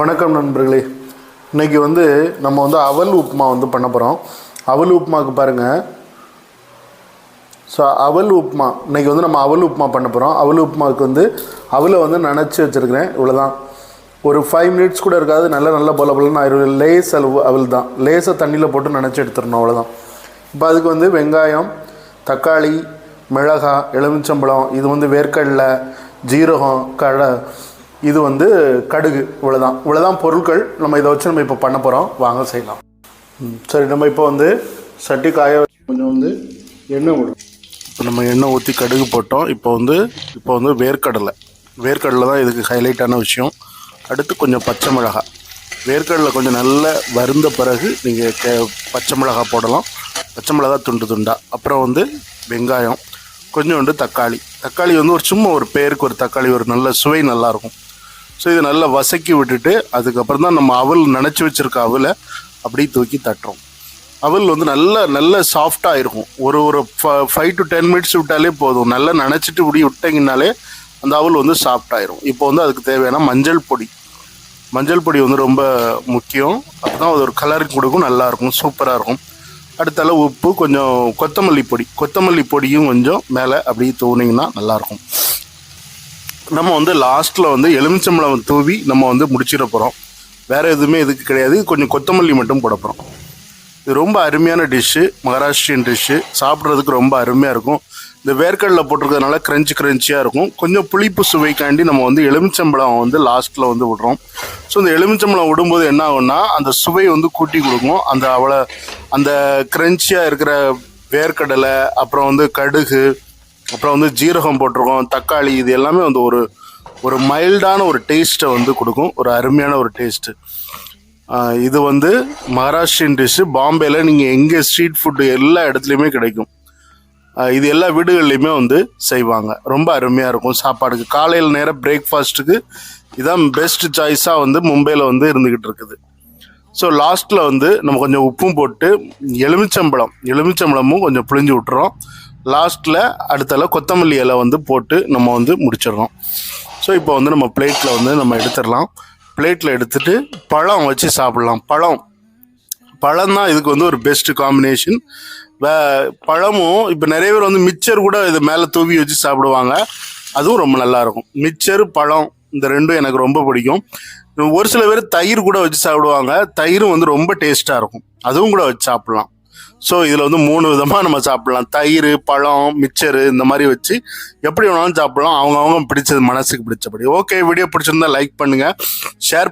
வணக்கம் நண்பர்களே. இன்றைக்கி நம்ம அவல் உப்புமா பண்ண போகிறோம். அவல் உப்புமாவுக்கு பாருங்கள். ஸோ அவல் உப்புமா இன்றைக்கி நம்ம அவல் உப்புமா பண்ண போகிறோம். அவல் உப்புமாவுக்கு அவலை நனைச்சி வச்சுருக்கிறேன். இவ்வளோதான். ஒரு 5 மினிட்ஸ் கூட இருக்காது. நல்ல போலன்னு ஆயிரும். லேஸ் அவல் தான். லேஸை தண்ணியில் போட்டு நனைச்சி எடுத்துடணும். அவ்வளோதான். இப்போ அதுக்கு வெங்காயம், தக்காளி, மிளகாய், எலுமிச்சம்பழம், இது வேர்க்கடலை, ஜீரகம், இது கடுகு. இவ்வளோதான் பொருட்கள். நம்ம இதை வச்சு நம்ம இப்போ பண்ண போகிறோம். வாங்க செய்யலாம். சரி, நம்ம இப்போ சட்டி காய கொஞ்சம் எண்ணெய் விடும். இப்போ நம்ம எண்ணெய் ஊற்றி கடுகு போட்டோம். இப்போ வேர்க்கடலை தான் இதுக்கு ஹைலைட்டான விஷயம். அடுத்து கொஞ்சம் பச்சை மிளகாய். வேர்க்கடலை கொஞ்சம் நல்லா வருந்த பிறகு நீங்கள் பச்சை மிளகாய் போடலாம். பச்சை மிளகாய் துண்டா. அப்புறம் வெங்காயம், கொஞ்சோண்டு தக்காளி ஒரு சும்மா ஒரு பேருக்கு ஒரு தக்காளி, ஒரு நல்ல சுவை நல்லாயிருக்கும். ஸோ இதை நல்லா வசக்கி விட்டுட்டு அதுக்கப்புறம் தான் நம்ம அவல் நினச்சி வச்சுருக்க அவலை அப்படியே தூக்கி தட்டுறோம். அவல் நல்ல சாஃப்டாக இருக்கும். ஒரு 5 to 10 மினிட்ஸ் விட்டாலே போதும். நல்லா நினச்சிட்டு இப்படி விட்டிங்கனாலே அந்த அவல் சாஃப்டாயிரும். இப்போ அதுக்கு தேவையான மஞ்சள் பொடி ரொம்ப முக்கியம். அப்போ தான் அது ஒரு கலருக்கு கொடுக்கும். நல்லாயிருக்கும், சூப்பராக இருக்கும். அடுத்தால உப்பு, கொஞ்சம் கொத்தமல்லி பொடியும் கொஞ்சம் மேலே அப்படியே தூவினீங்கன்னா நல்லாயிருக்கும். நம்ம லாஸ்ட்டில் எலுமிச்சம்பழம் தூவி நம்ம முடிச்சிட போகிறோம். வேறு எதுவுமே இதுக்கு கிடையாது. கொஞ்சம் கொத்தமல்லி மட்டும் போட போகிறோம். இது ரொம்ப அருமையான டிஷ்ஷு, மகாராஷ்டிரியன் டிஷ்ஷு. சாப்பிட்றதுக்கு ரொம்ப அருமையாக இருக்கும். இந்த வேர்க்கடலை போட்டிருக்கிறதுனால கிரன்ச்சியாக இருக்கும். கொஞ்சம் புளிப்பு சுவைக்காண்டி நம்ம எலுமிச்சம்பழம் லாஸ்ட்டில் விடுறோம். ஸோ இந்த எலுமிச்சம்பழம் விடும்போது என்ன ஆகும்னா அந்த சுவை கூட்டி கொடுக்கும். அந்த கிரன்ச்சியாக இருக்கிற வேர்க்கடலை, அப்புறம் கடுகு, அப்புறம் ஜீரகம் போட்டிருக்கோம், தக்காளி, இது எல்லாமே ஒரு மைல்டான ஒரு டேஸ்ட்டை கொடுக்கும். ஒரு அருமையான ஒரு டேஸ்ட்டு. இது மகாராஷ்டிரியன் டிஷ்ஷு. பாம்பேயில் நீங்கள் எங்கே ஸ்ட்ரீட் ஃபுட்டு எல்லா இடத்துலையுமே கிடைக்கும். இது எல்லா வீடுகள்லையுமே செய்வாங்க. ரொம்ப அருமையாக இருக்கும் சாப்பாடுக்கு. காலையில் நேரம் பிரேக்ஃபாஸ்ட்டுக்கு இதான் பெஸ்ட் சாய்ஸாக மும்பையில் இருந்துக்கிட்டு இருக்குது. ஸோ லாஸ்ட்டில் நம்ம கொஞ்சம் உப்பும் போட்டு எலுமிச்சம்பழமும் கொஞ்சம் புளிஞ்சு விட்டுறோம். லாஸ்ட்டில் அடுத்தால கொத்தமல்லி இலை போட்டு நம்ம முடிச்சிடுறோம். ஸோ இப்போ நம்ம பிளேட்டில் நம்ம எடுத்துடலாம். பிளேட்டில் எடுத்துகிட்டு பழம் வச்சு சாப்பிட்லாம். பழம் தான் இதுக்கு ஒரு பெஸ்ட்டு காம்பினேஷன். பழமும் இப்போ நிறைய பேர் மிக்சர் கூட இது மேலே தூவி வச்சு சாப்பிடுவாங்க. அதுவும் ரொம்ப நல்லாயிருக்கும். மிக்சர், பழம், இந்த ரெண்டும் எனக்கு ரொம்ப பிடிக்கும். ஒரு சில பேர் தயிர் கூட வச்சு சாப்பிடுவாங்க. தயிரும் ரொம்ப டேஸ்ட்டாக இருக்கும். அதுவும் கூட வச்சு சாப்பிட்லாம். ஸோ இதில் 3 விதமாக நம்ம சாப்பிட்லாம். தயிர், பழம், மிக்சரு, இந்த மாதிரி வச்சு எப்படி வேணாலும் சாப்பிட்லாம். அவங்க பிடிச்சது, மனசுக்கு பிடிச்சபடி. ஓகே, வீடியோ பிடிச்சிருந்தா லைக் பண்ணுங்கள், ஷேர்